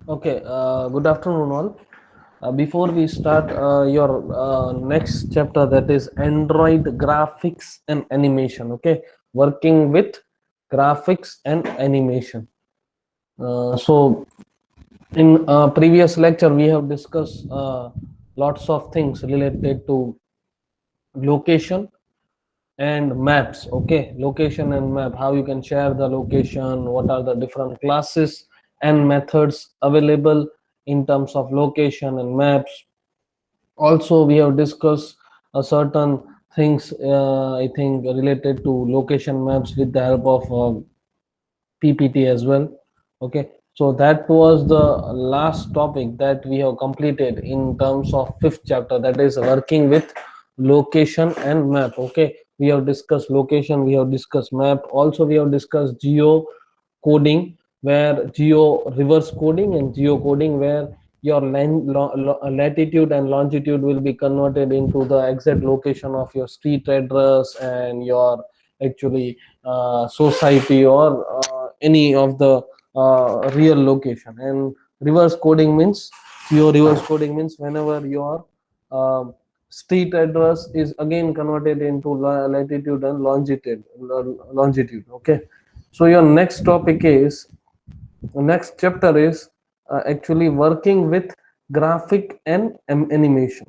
Okay, good afternoon, all. Before we start your next chapter, that is Android graphics and animation. Okay, working with graphics and animation. So, in previous lecture, we have discussed lots of things related to location and maps. Okay, location and map, how you can share the location, what are the different classes and methods available in terms of location and maps. Also we have discussed certain things, I think related to location maps with the help of PPT as well. Okay, so that was the last topic that we have completed in terms of fifth chapter, that is working with location and map. Okay, we have discussed location, we have discussed map, also we have discussed geo coding, where geo reverse coding and geo coding, where your latitude and longitude will be converted into the exact location of your street address and your actually society or any of the real location. And reverse coding means, your reverse coding means whenever your uh, street address is again converted into latitude and longitude. Okay, so your next topic is, next chapter is actually working with graphic and animation.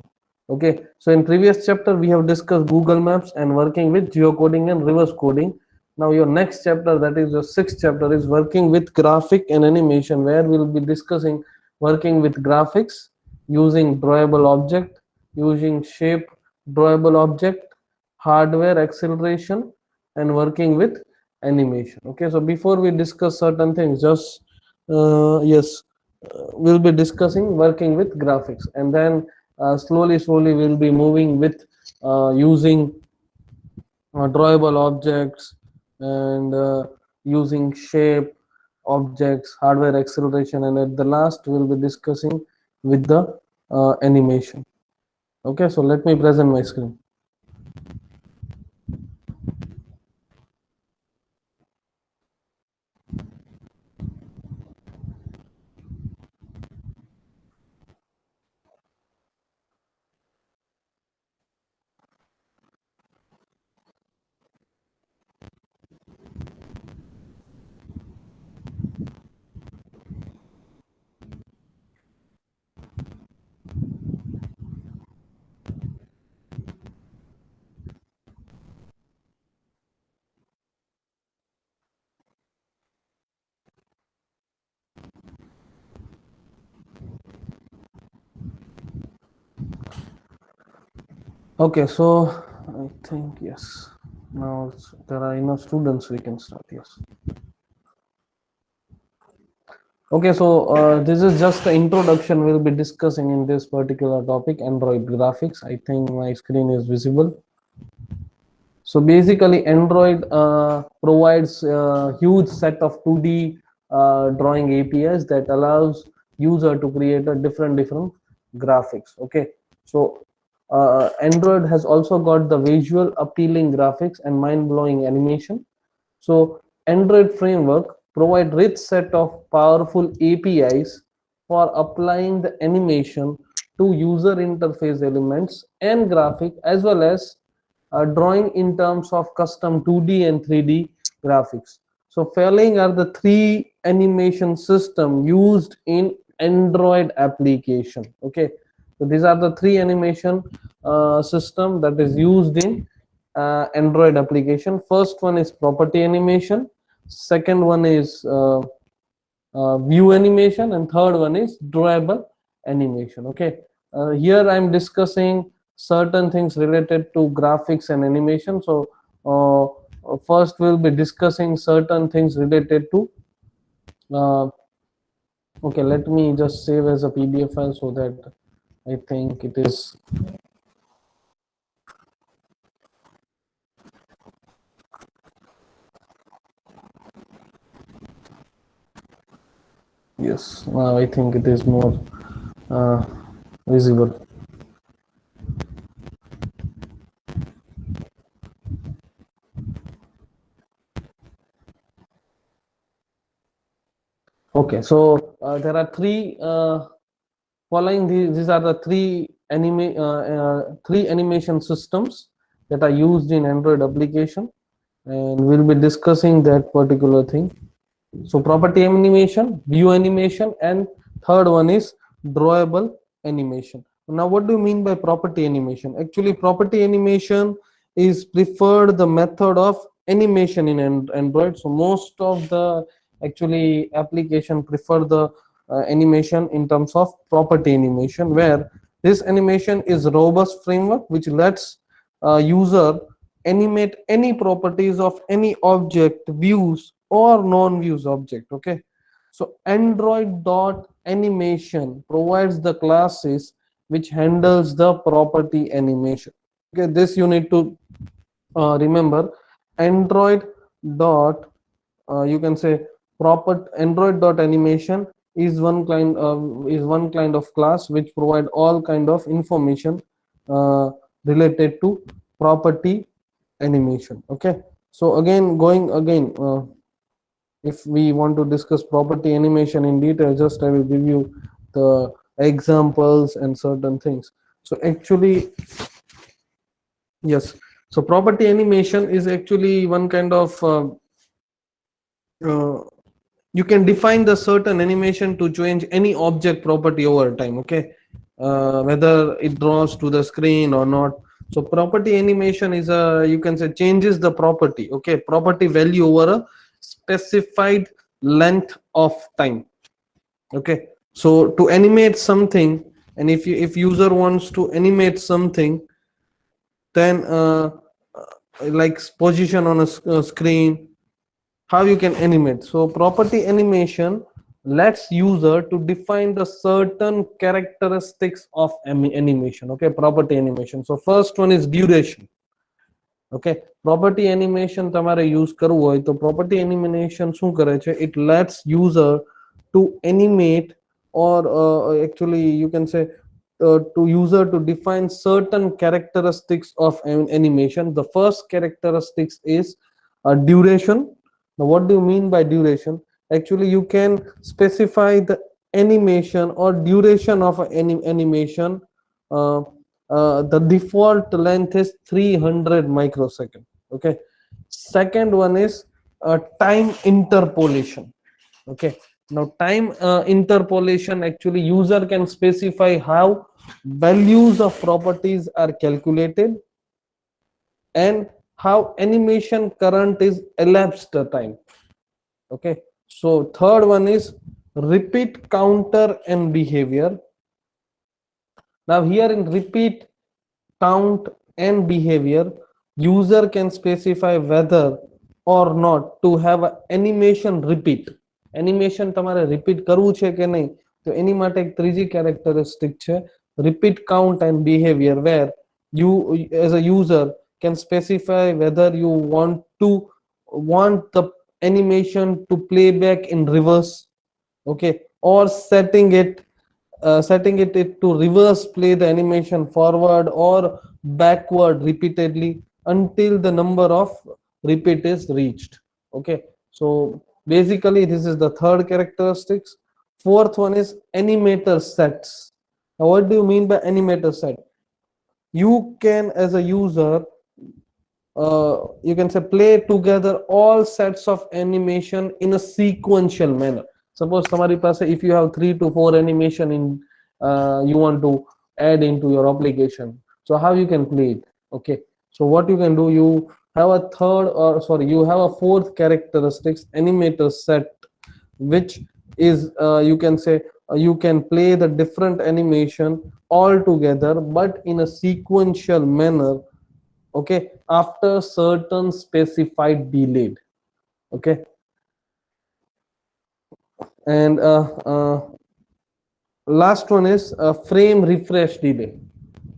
Okay, so in previous chapter we have discussed Google Maps and working with geocoding and reverse coding. Now your next chapter, that is your sixth chapter, is working with graphic and animation, where we'll be discussing working with graphics using drawable object, using shape drawable object, hardware acceleration, and working with animation. Okay, so before we discuss certain things, just yes, we'll be discussing working with graphics, and then slowly we'll be moving with using drawable objects and using shape objects, hardware acceleration, and at the last we'll be discussing with the animation. Okay, so let me present my screen. Okay, so I think yes, now there are enough students, we can start. Yes. Okay, so this is just the introduction we'll be discussing in this particular topic, Android graphics. I think my screen is visible. So basically, Android provides a huge set of 2D drawing APIs that allows user to create a different graphics. Okay, so Android has also got the visual appealing graphics and mind-blowing animation. So Android framework provide rich set of powerful APIs for applying the animation to user interface elements and graphic, as well as drawing in terms of custom 2D and 3D graphics. So following are the three animation system used in Android application. Okay, so these are the three animation system that is used in Android application. First one is property animation, second one is view animation, and third one is drawable animation. Okay, here I'm discussing certain things related to graphics and animation. So first we'll be discussing certain things related to okay, let me just save as a PDF file so that I think it is. Yes, now I think it is more uh, visible. Okay, so there are three following these are the three animation systems that are used in Android application, and we'll be discussing that particular thing. So property animation, view animation, and third one is drawable animation. Now, what do you mean by property animation? Actually, property animation is preferred the method of animation in Android. So most of the actually application prefer the animation in terms of property animation, where this animation is robust framework which lets user animate any properties of any object, views or non-views object. Okay, so Android dot animation provides the classes which handles the property animation. Okay, this you need to remember. Android dot you can say proper Android dot animation is one kind of class which provide all kind of information uh, related to property animation. Okay, so again going again if we want to discuss property animation in detail, just I will give you the examples and certain things. So actually, yes, so property animation is actually one kind of uh, you can define the certain animation to change any object property over time. Okay, whether it draws to the screen or not. So property animation is a, you can say, changes the property, okay, property value over a specified length of time. Okay, so to animate something, and if user wants to animate something, then like position on a screen, how you can animate. So property animation lets user to define the certain characteristics of animation. Okay, property animation. So first one is duration. Okay, property animation તમારે use કરવું હોય તો property animation શું કરે છે, it lets user to animate or actually you can say to user to define certain characteristics of an animation. The first characteristics is duration. Now what do you mean by duration? Actually you can specify the animation or duration of an animation. uh, the default length is 300 microsecond. Okay, second one is time interpolation. Okay, now time interpolation, actually user can specify how values of properties are calculated and how animation current is elapsed time. Okay, so third one is repeat counter and behavior. Now here in repeat count and behavior, user can specify whether or not to have a animation repeat. Animation તમારે repeat કરવું છે કે નહીં, તો એની માટે એક ત્રીજી characteristic છે repeat count and behavior, where you as a user can specify whether you want the animation to play back in reverse, okay, or setting it to reverse play the animation forward or backward repeatedly until the number of repeat is reached. Okay, so basically this is the third characteristics. Fourth one is animator sets. Now what do you mean by animator set? You can as a user you can say play together all sets of animation in a sequential manner. Suppose તમારી પાસે, if you have 3 to 4 animation in you want to add into your application, so how you can play it? Okay, so what you can do, you have a third, or sorry, you have a fourth characteristics, animator set, which is you can say you can play the different animation all together but in a sequential manner, okay, after certain specified delay. Okay, and last one is frame refresh delay.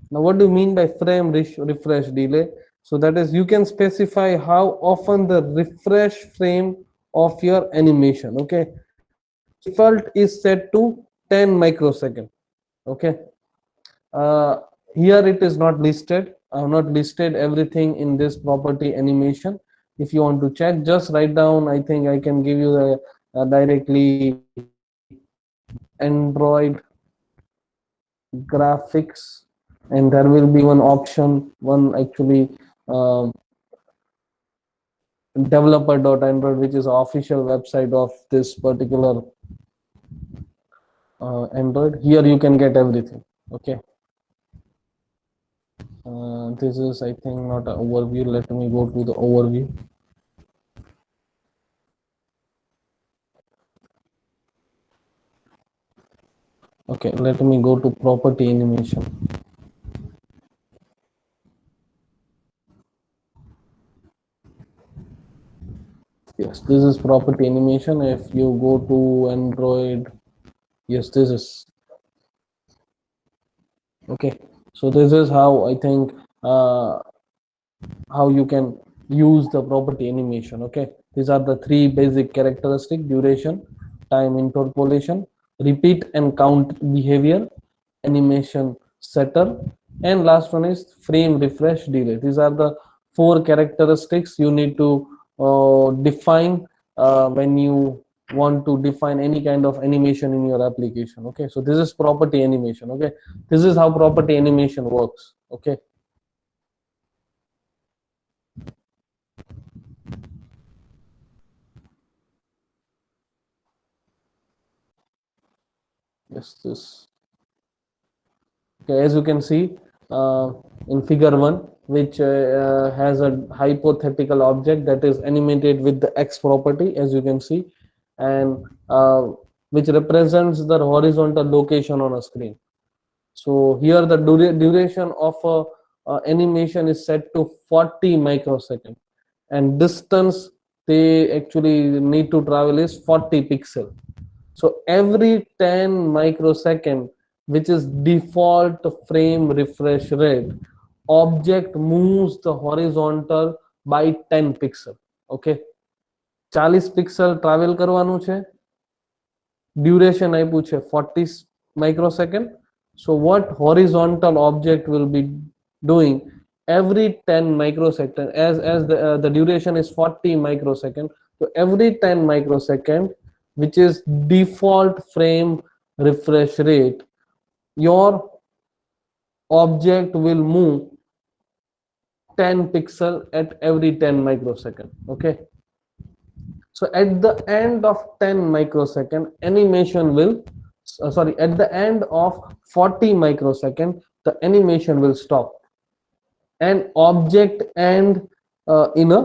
Now what do you mean by frame refresh delay? So that is, you can specify how often the refresh frame of your animation. Okay, default is set to 10 microsecond. Okay, uh, here it is not listed. I have not listed everything in this property animation. If you want to check, just write down. I think I can give you the directly Android graphics, and there will be one option, one actually um, developer.android, which is official website of this particular Android. Here you can get everything. Okay. This is, I think, not an overview. Let me go to the overview. Okay, let me go to property animation. Yes, this is property animation. If you go to Android, yes, this is okay. So this is how I think how you can use the property animation. Okay, these are the three basic characteristic: duration, time interpolation, repeat and count behavior, animation setter, and last one is frame refresh delay. These are the four characteristics you need to define when you want to define any kind of animation in your application. Okay, so this is property animation. Okay, this is how property animation works. Okay. Yes, this. Okay, as you can see in figure 1, which has a hypothetical object that is animated with the X property, as you can see, and which represents the horizontal location on a screen. So here the duration of animation is set to 40 microsecond, and distance they actually need to travel is 40 pixel. So every 10 microsecond, which is default frame refresh rate, object moves the horizontal by 10 pixel. Okay, 40 pixel travel કરવાનું છે, duration આપ્યું છે 40 microsecond. So what horizontal object will be doing every 10 microsecond, as the duration is 40 microsecond, so every 10 microsecond, which is default frame refresh rate, your object will move 10 pixel at every 10 microsecond. Okay, so at the end of 10 microsecond animation will sorry, at the end of 40 microsecond the animation will stop and object end in a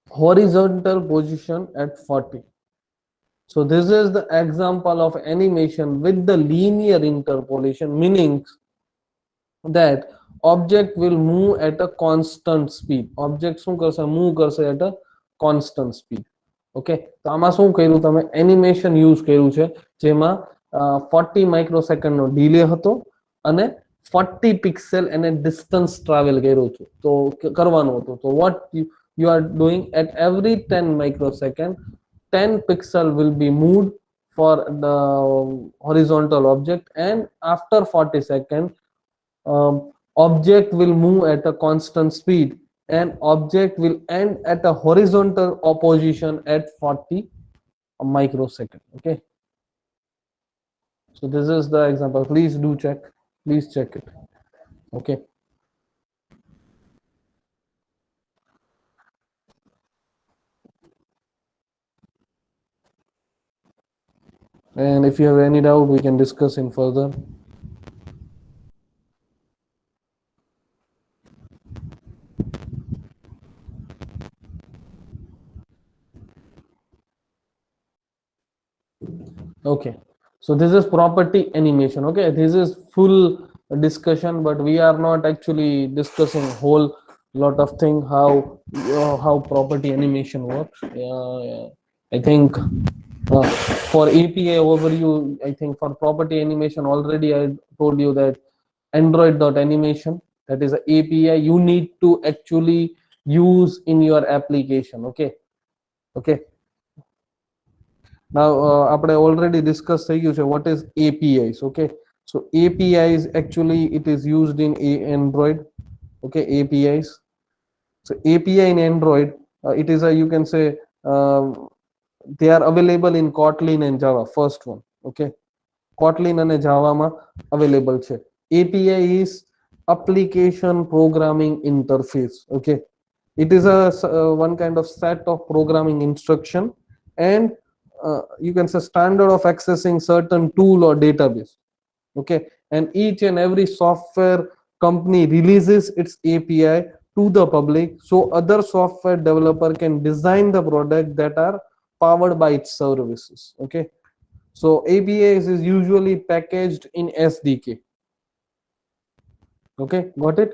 horizontal position at 40. So this is the example of animation with the linear interpolation, meaning that object will move at a constant speed. Object શું કરશે, move કરશે at a constant speed. Okay, તો આમાં શું કર્યું, તમે animation use કર્યું છે જેમાં 40 માઇક્રોસેકન્ડ નો ડિલે હતો અને 40 પિક્સેલ એને ડિસ્ટન્સ ટ્રાવેલ કર્યું હતું તો કરવાનું હતું. તો what you are doing at every 10 microsecond, 10 pixel will be moved for the horizontal object, and after 40 seconds object will move at a constant speed and object will end at a horizontal position at 40 microsecond. Okay, so this is the example. Please do check, please check it. Okay, and if you have any doubt we can discuss in further. Okay, so this is property animation. Okay, this is full discussion, but we are not actually discussing whole lot of thing how property animation works. I think for API overview, I think for property animation already I told you that Android.animation, that is a API you need to actually use in your application. Okay, okay. Now આપણે already discuss થઈ ગયું છે what is APIs. Okay, so APIs actually it is used in Android. Okay, APIs. So API in Android, it is a, you can say, they are available in Kotlin and Java, first one. Okay, Kotlin અને Java માં available છે. API is application programming interface. Okay, it is a one kind of set of programming instruction, and you can say standard of accessing certain tool or database. Okay, and each and every software company releases its API to the public, so other software developer can design the product that are powered by its services. Okay, so APIs is usually packaged in SDK. Okay, got it?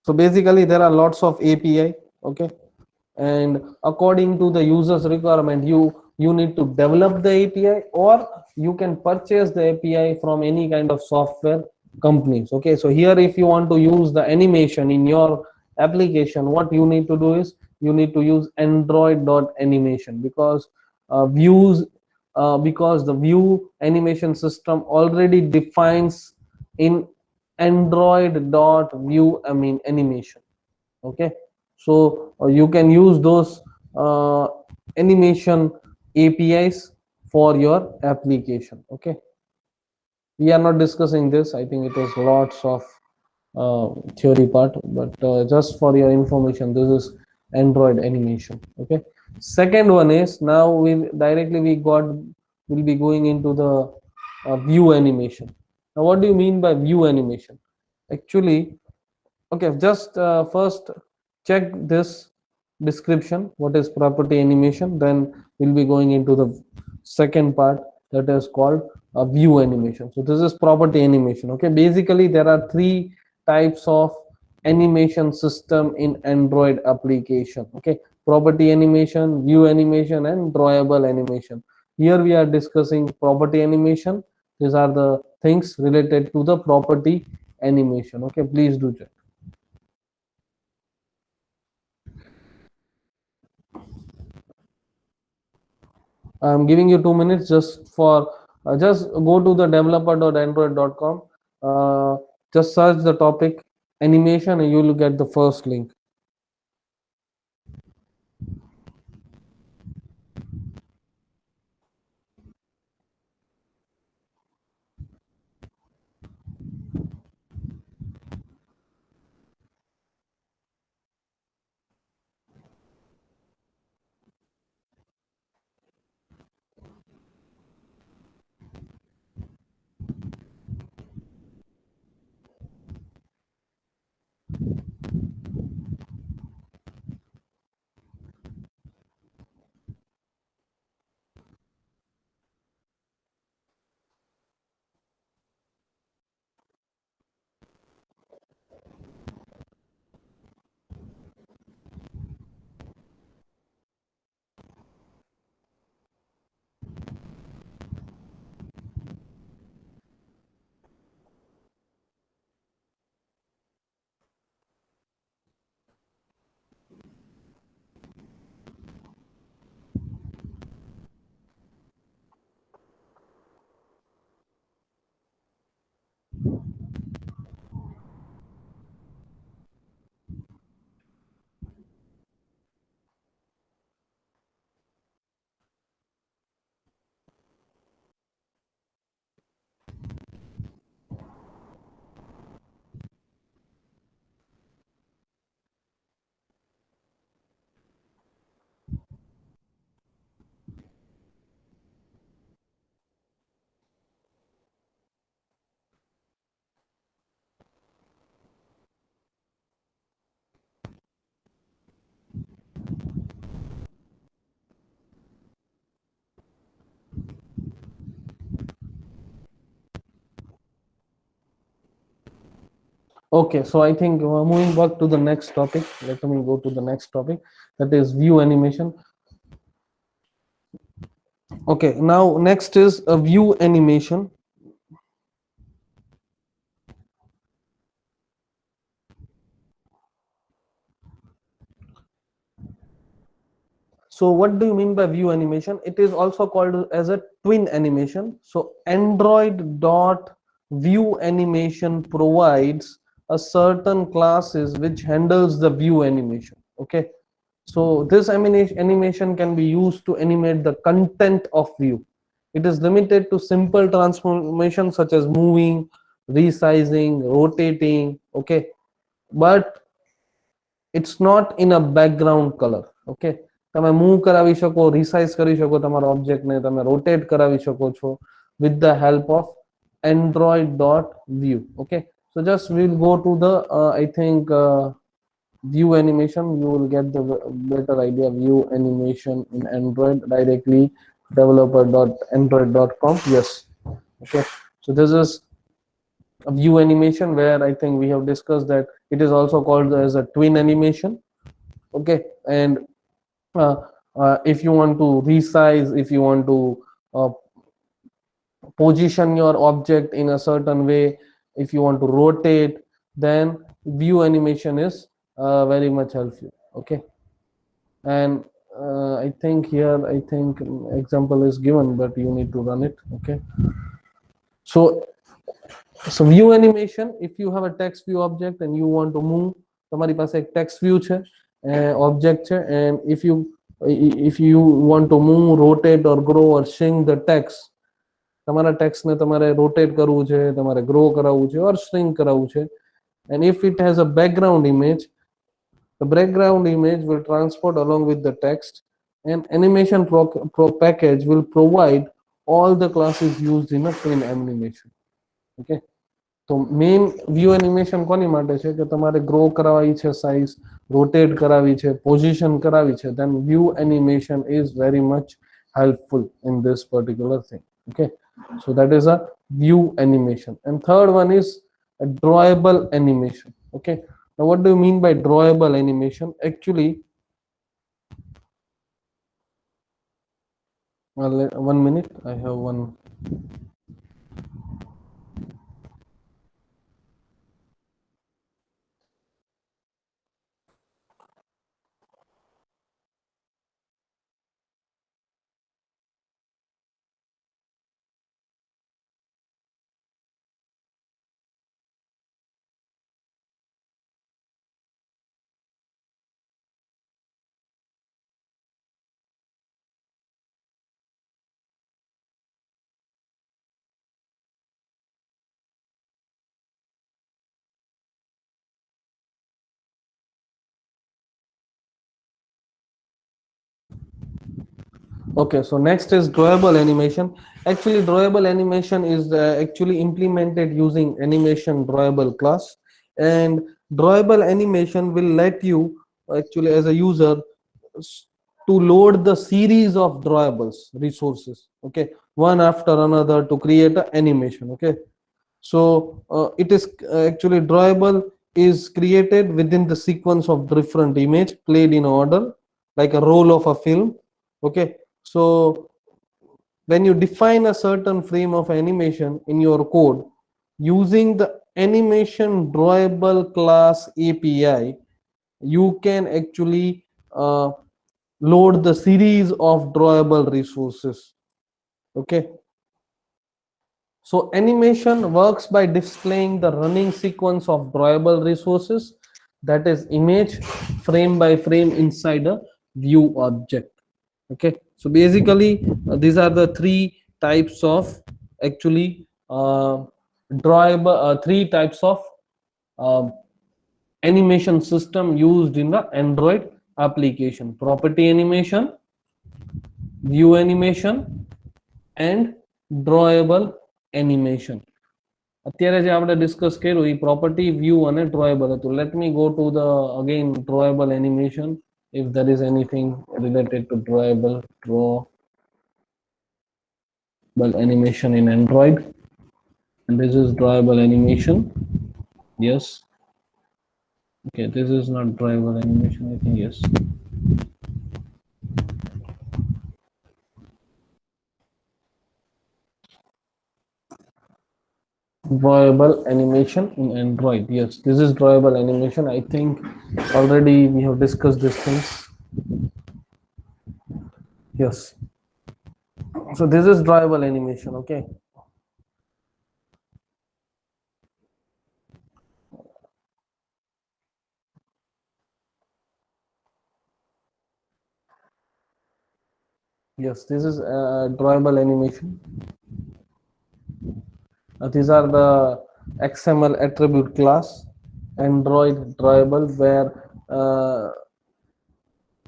So basically there are lots of API. Okay, and according to the user's requirement, you need to develop the API, or you can purchase the API from any kind of software companies. Okay, so here if you want to use the animation in your application, what you need to do is you need to use android.animation, because the view animation system already defines in android.view animation. Okay, so you can use those uh, animation APIs for your application. Okay, we are not discussing this. I think it is lots of theory part, but just for your information, this is Android animation. Okay, second one is, now we'll be going into the view animation. Now what do you mean by view animation? Actually, okay, just first check this description, what is property animation, then we'll be going into the second part, that is called view animation. So this is property animation. Okay, basically there are three types of animation system in Android application. Okay, property animation, view animation, and drawable animation. Here we are discussing property animation. These are the things related to the property animation. Okay, please do check. I'm giving you 2 minutes just for just go to the developer.android.com. Just search the topic animation and you will get the first link. Okay, so I think moving back to the next topic, let me go to the next topic, that is view animation. Okay, now next is a view animation. So what do you mean by view animation? It is also called as a twin animation. So Android dot view animation provides a certain classes which handles the view animation. Okay, so this animation can be used to animate the content of view. It is limited to simple transformations such as moving, resizing, rotating. Okay, but it's not in a background color. Okay, તમે move કરાવી શકો, resize કરી શકો તમારા ઓબ્જેક્ટને, તમે rotate કરાવી શકો છો with the help of android.view. Okay, so just we'll go to the I think view animation. You will get the better idea. View animation in Android directly, developer.android.com. Yes. Okay, so this is a view animation where I think we have discussed that it is also called as a twin animation. Okay, and uh, if you want to resize, if you want to uh, position your object in a certain way, if you want to rotate, then view animation is very much helpful. Okay, and I think here, I think example is given, but you need to run it. Okay, so view animation, if you have a text view object and you want to move, તમારી પાસે એક text view છે, object છે, and if you want to move, rotate or grow or shrink the text, તમારા text ને તમારે rotate કરવું છે, તમારે grow કરાવવું છે or shrink કરાવવું છે, and if it has a background image, the background image will transport along with the text, and animation package will provide all the classes used in a twin animation. Okay, તો main view animation કોની માટે છે કે તમારે grow કરાવવી છે, size rotate કરાવી છે, પોઝિશન કરાવી છે, then view animation is very much helpful in this particular thing. Okay, so that is a view animation. And third one is a drawable animation. Okay, now what do you mean by drawable animation? Actually, 1 minute, I have one. Okay, so next is drawable animation. Actually, drawable animation is actually implemented using animation drawable class, and drawable animation will let you actually as a user to load the series of drawables resources. Okay, one after another to create an animation. Okay, so it is actually drawable is created within the sequence of different image played in order like a roll of a film. Okay, so when you define a certain frame of animation in your code using the animation drawable class API, you can actually load the series of drawable resources. Okay, so animation works by displaying the running sequence of drawable resources, that is image frame by frame inside a view object. Okay, so basically these are the three types of actually drawable three types of uh, animation system used in the Android application: property animation, view animation, and drawable animation. અત્યારે જે આપણે discuss કર્યું એ property view અને drawable હતું. Let me go to the again drawable animation if there is anything related to drawable animation in Android. And this is drawable animation. Yes. Okay, this is not drawable animation, I think. Yes. Drawable animation in Android. Yes, this is drawable animation. I think already we have discussed these things. Yes, so this is drawable animation. Okay, Yes, this is drawable animation. These are the XML attribute class, Android drawable, where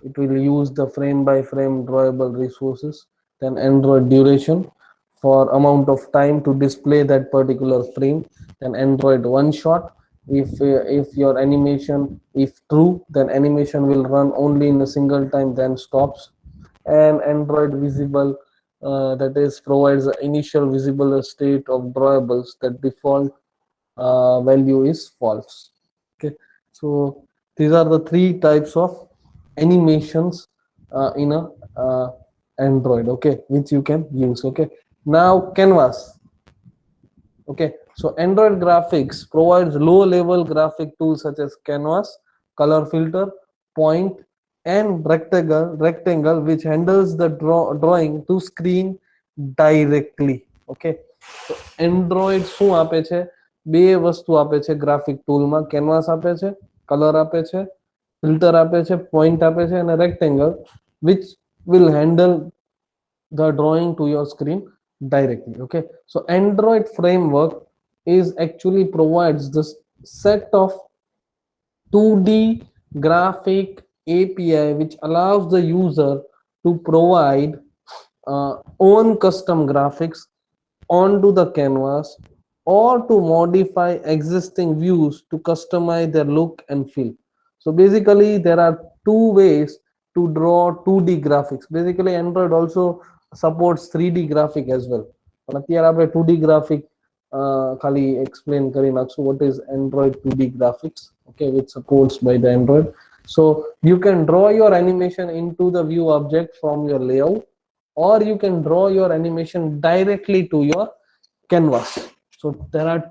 it will use the frame by frame drawable resources, then Android duration for amount of time to display that particular frame, then Android one shot. If your animation, if true, then animation will run only in a single time, then stops. And Android visible, that is provides the initial visible state of drawables that default value is false. Okay, so these are the three types of animations in a Android, okay, which you can use. Okay, now Canvas. Okay, so Android graphics provides low level graphic tools such as Canvas, color filter, point, and rectangle which handles the drawing to screen directly. Okay, so Android શું આપે છે? બે વસ્તુ આપે છે graphic ટૂલમાં. Canvas આપે છે, colour આપે છે, ફિલ્ટર આપે છે, પોઈન્ટ આપે છે, અને rectangle which will handle the drawing to your screen directly. Okay, so Android framework is actually provides this set of 2D graphic API which allows the user to provide own custom graphics onto the canvas or to modify existing views to customize their look and feel. So basically there are two ways to draw 2D graphics. Basically Android also supports 3D graphic as well. પણ અત્યારે આપણે 2D graphic ખાલી explain કરી નાખશું what is Android 2D graphics, okay, which supports by the Android. So you can draw your animation into the view object from your layout, or you can draw your animation directly to your canvas. So there are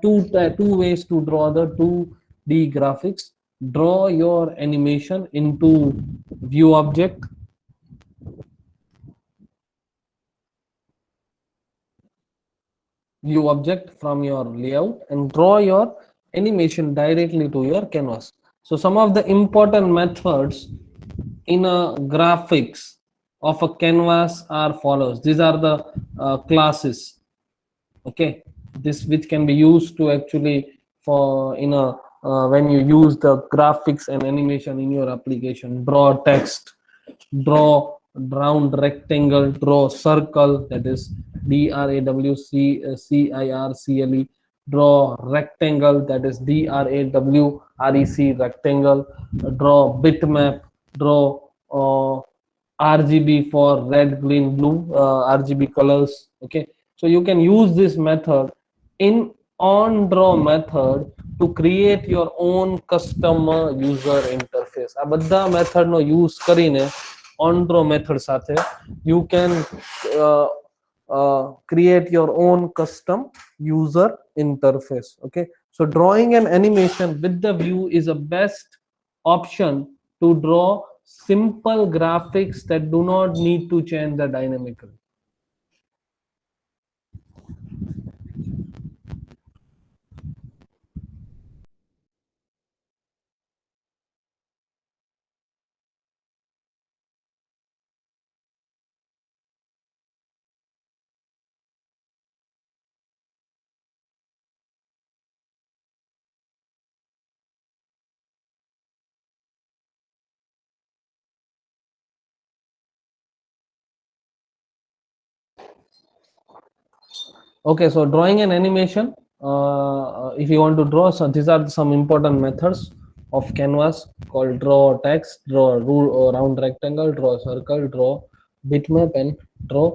two ways to draw the 2D graphics. Draw your animation into view object, from your layout, and draw your animation directly to your canvas. So some of the important methods in a graphics of a canvas are follows. These are the classes, okay, this which can be used to actually for in a when you use the graphics and animation in your application. Draw text, draw round rectangle, draw circle, that is DRAWCIRCLE, draw rectangle, that is DRAWREC rectangle, draw bitmap, draw RGB for red, green, blue, RGB colors. Okay, so you can use this method in on draw method to create your own custom user interface. આ બધા method નો use કરીને on draw method સાથે you can create your own custom user interface. Okay, so drawing an animation with the view is a best option to draw simple graphics that do not need to change the dynamically. Okay, so drawing an animation, if you want to draw, so these are some important methods of canvas called draw text, draw round rectangle, draw circle, draw bitmap, and draw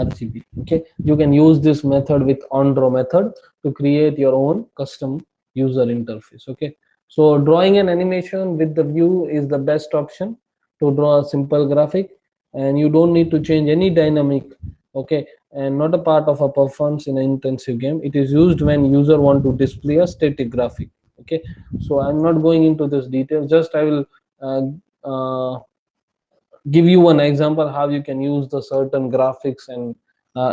RGB. Okay, you can use this method with on draw method to create your own custom user interface. Okay, so drawing an animation with the view is the best option to draw a simple graphic, and you don't need to change any dynamic. Okay, and not a part of a performance in an intensive game. It is used when user want to display a static graphic. Okay, so I'm not going into this detail, just I will uh, uh, give you an example how you can use the certain graphics and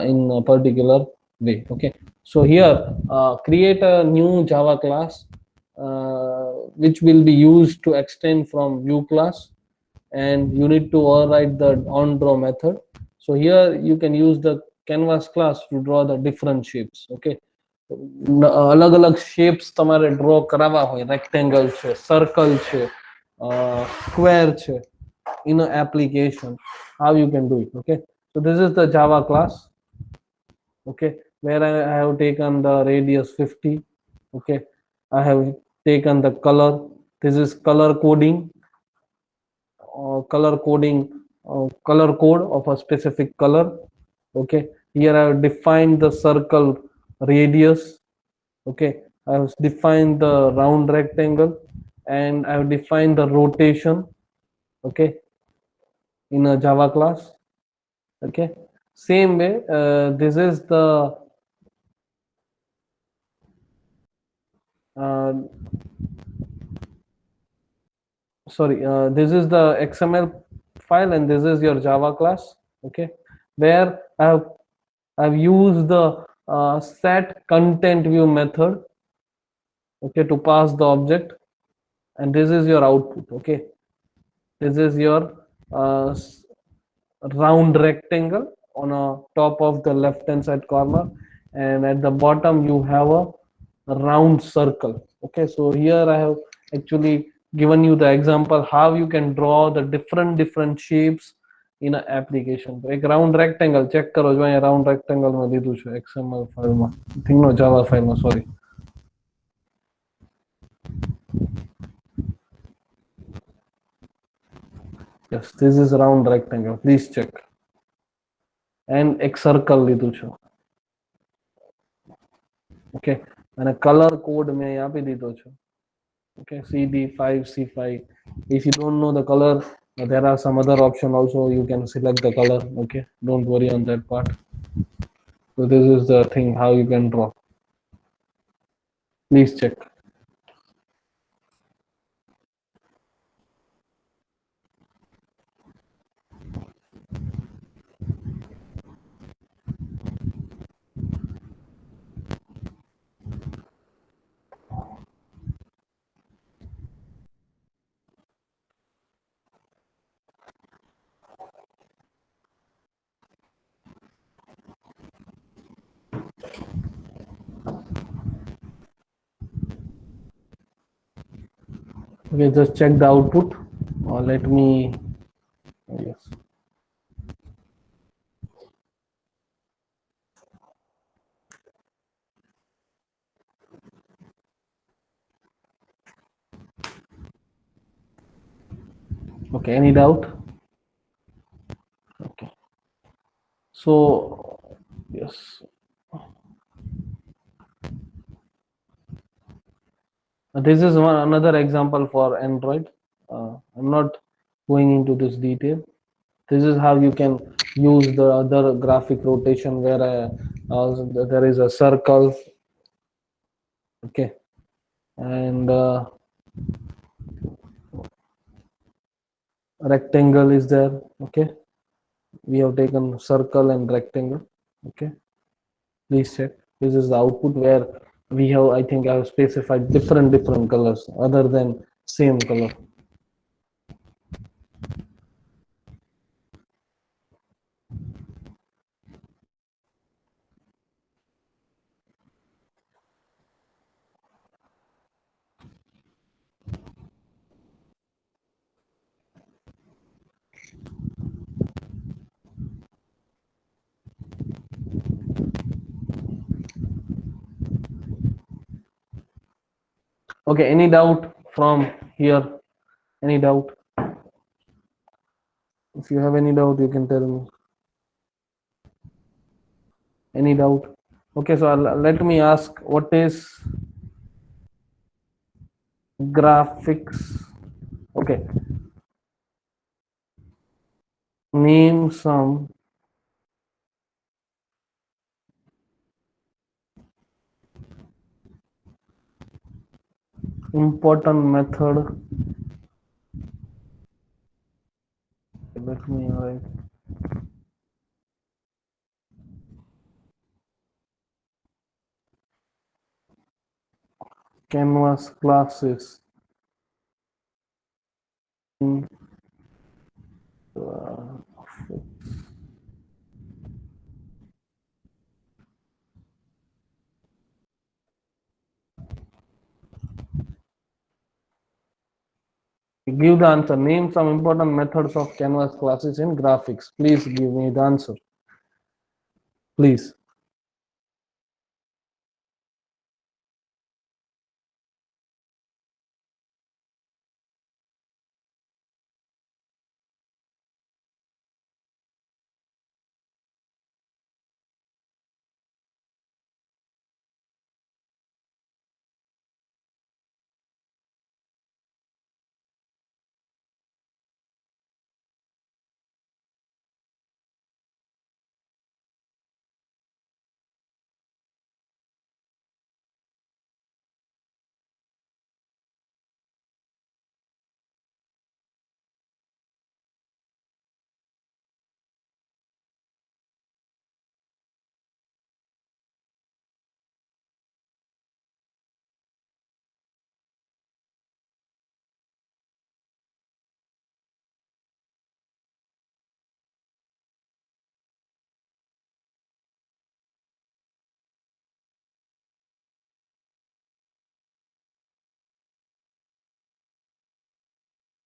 in a particular way. Okay, so here create a new Java class which will be used to extend from view class, and you need to override the on draw method. So here you can use the canvas class to draw the different shapes. Okay, अलग अलग shapes તમારે draw કરાવવા હોય, rectangle છે, circle છે, square છે, in an application, how you can do it. Okay, so this is the Java class. Okay, where I have taken the radius 50. Okay, I have taken the color. This is color coding, color code of a specific color. Okay, here I have defined the circle radius. Okay, I have defined the round rectangle, and I have defined the rotation. Okay, in a Java class. Okay, same way, this is the uh, this is the XML file, and this is your Java class. Okay, where I've used the set content view method. Okay, to pass the object, and this is your output. Okay, this is your round rectangle on a top of the left hand side corner, and at the bottom you have a round circle. Okay, so here I have actually given you the example how you can draw the different shapes in an application. એક round rectangle check કરો, જો અહીંયા round rectangle માં દીધું છે XML ફાઇલમાં, thing નો જાવા ફાઇલમાં, sorry. Yes, this is round rectangle, please check. And એક circle લીધું છે. Okay, અને કલર કોડ મેં અહીં આપી દીધો છે. Okay, CD5, C5. If you don't know the color, there are some other option also, you can select the color. Okay, don't worry on that part. So this is the thing how you can draw. Please check. Okay, just check the output. Let me, yes. Okay, any doubt? Okay, so yes, this is one another example for Android. I'm not going into this detail. This is how you can use the other graphic rotation where there is a circle. Okay, and rectangle is there. Okay, we have taken circle and rectangle. Okay, please check. This is the output where we have, I think I have specified different colors other than same color. Okay, any doubt from here? Any doubt? If you have any doubt, you can tell me. Any doubt? Okay, so let me ask, what is graphics? Okay, name some important method. Let me write. Canvas classes in graphics. Give the answer. Name some important methods of canvas classes in graphics. Please give me the answer. Please.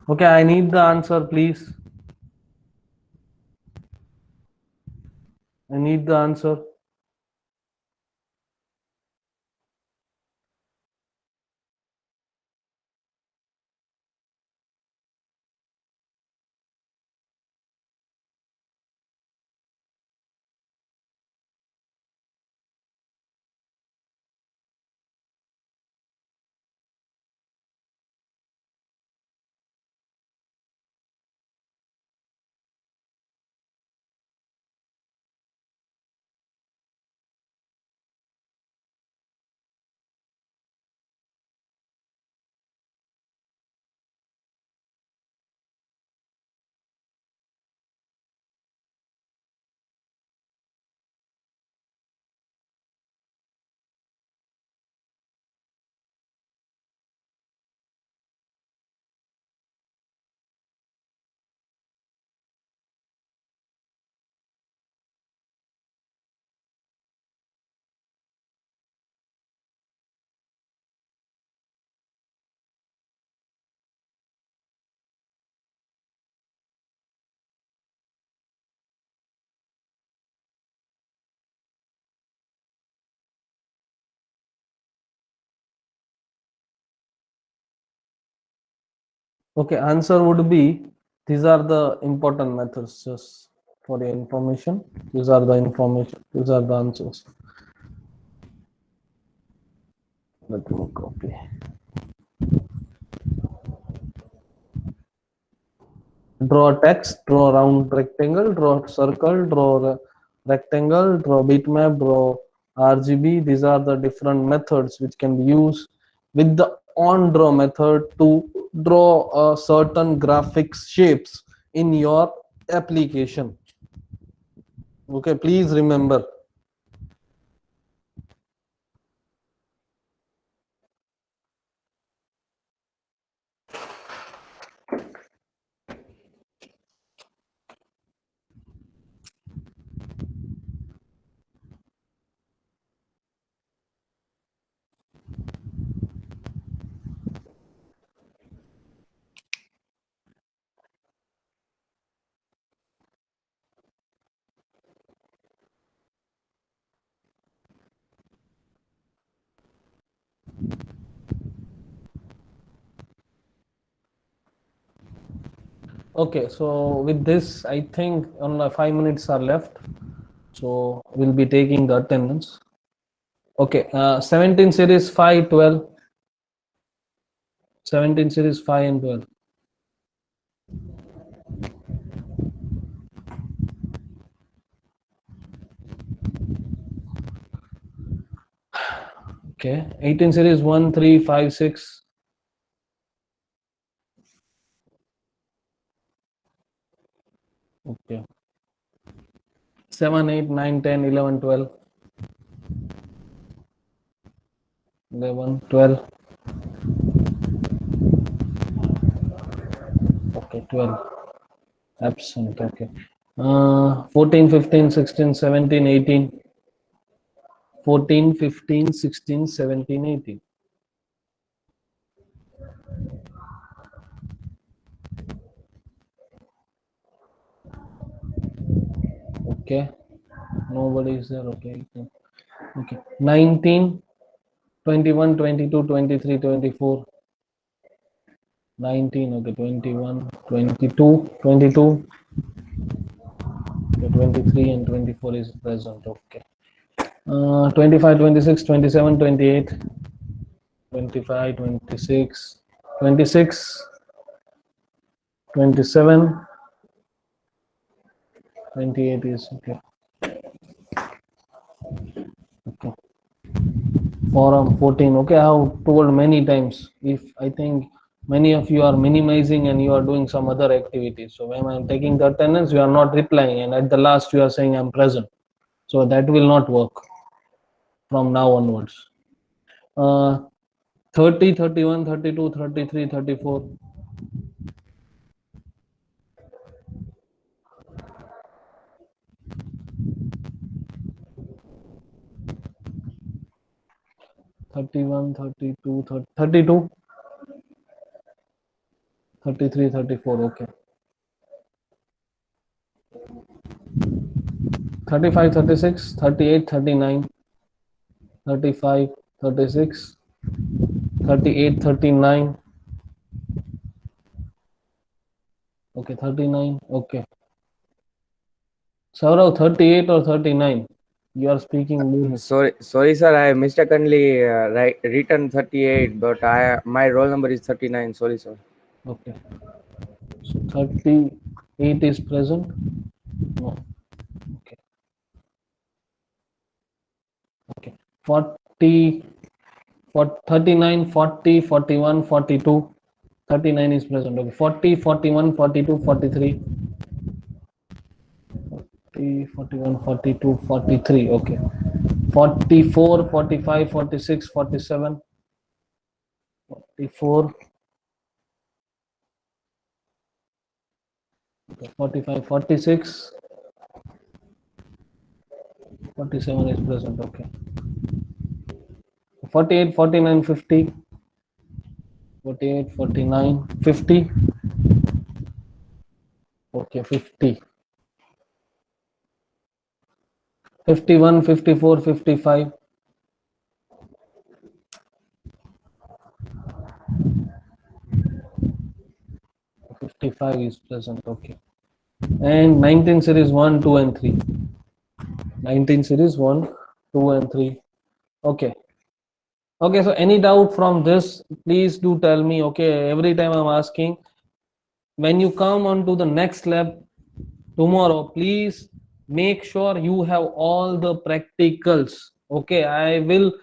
Okay, I need the answer, please. I need the answer. Okay, answer would be these are the important methods. Just for your information, these are the information. These are the answers. Let me copy. Draw text, draw round rectangle, draw circle, draw rectangle, draw bitmap, draw RGB. These are the different methods which can be used with the on draw method to draw certain graphics shapes in your application. Okay, please remember. Okay, so with this, I think only 5 minutes are left. So we'll be taking the attendance. Okay, 17 series 5, 12. 17 series 5 and 12. Okay, 18 series 1, 3, 5, 6. Okay. 7, 8, 9, 10, 11, 12. 11, 12. Okay, 12. Absent. Okay. 14, 15, 16, 17, 18. 14, 15, 16, 17, 18. Okay, nobody is there. Okay, okay. 19, 21, 22, 23, 24. 19, okay, 21, 22, 22, okay, 23 and 24 is present. Okay. 25, 26, 27, 28, 25, 26, 26, 27, 28 is okay. Okay. Forum 14. Okay, I have told many times. If I think many of you are minimizing and you are doing some other activities. So when I'm taking the attendance, you are not replying, and at the last you are saying I'm present. So that will not work from now onwards. 30, 31, 32, 33, 34. 31, 32, 32, 33, 34. Okay. 35, 36, 38, 39, 35, 36, 38, 39. Okay, 39. Okay. Saurav, 38 or 39? You are speaking. Sorry, sir. I mistakenly written 38, but my roll number is 39. Sorry, sir. Okay. So 38 is present? No. Okay. Okay. 40, 39, 40, 41, 42. 39 is present. Okay. 40, 41, 42, 43. 40, 41, 42, 43. Okay. 44, 45, 46, 47. 44, 45, 46. 47 is present. Okay. 48, 49, 50. 48, 49, 50. Okay, 50. 51, 54, 55. 55 is present. Okay. And 19 series 1, 2, and 3. 19 series 1, 2, and 3. Okay. Okay, so any doubt from this, please do tell me. Okay, every time I'm asking, when you come on to the next lab tomorrow, please make sure you have all the practicals. Okay, I will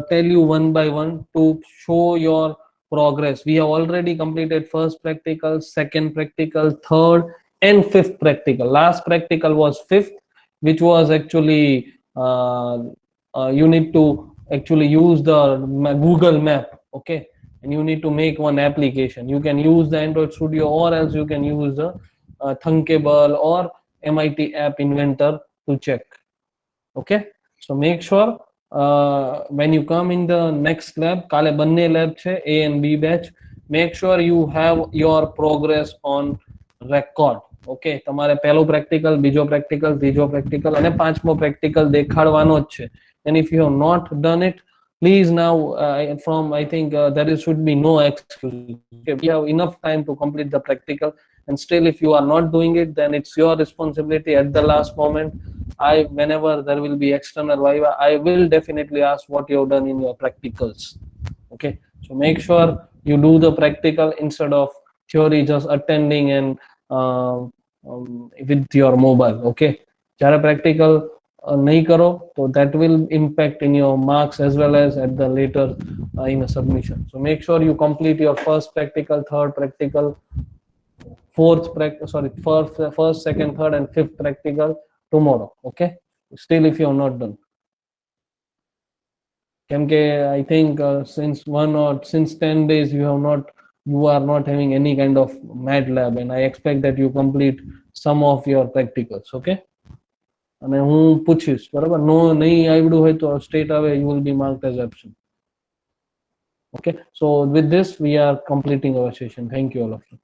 tell you one by one to show your progress. We have already completed first practical, second practical, third and fifth practical. Last practical was fifth, which was actually you need to actually use the Google map. Okay, and you need to make one application. You can use the Android Studio, or else you can use the Thunkable or MIT App Inventor to check. Okay, so make sure when you come in the next lab, કાલે બંને lab છે A and B batch, make sure you have your progress on record. Okay, તમારે પહેલો practical, બીજો practical, ત્રીજો practical અને પાંચમો practical દેખાડવાનો જ છે. And if you have not done it, please now from I think there is should be no excuse. Okay, we have enough time to complete the practical, and still if you are not doing it, then it's your responsibility at the last moment. Whenever there will be external viva, I will definitely ask what you have done in your practicals. Okay, so make sure you do the practical instead of theory just attending and with your mobile. Okay, જ્યારે practical નહીં કરો તો that will impact in your marks as well as at the later in a submission. So make sure you complete your first practical, third practical, first, second, third and fifth practical tomorrow. Okay, still if you have not done, કેમકે I think since 10 days you are not having any kind of mat lab, and I expect that you complete some of your practicals. Okay, અને હું પૂછીશ, બરાબર? નો નહીં આવડ્યું હોય તો straight away you will be marked as absent. Okay, so with this we are completing our session. Thank you all of you.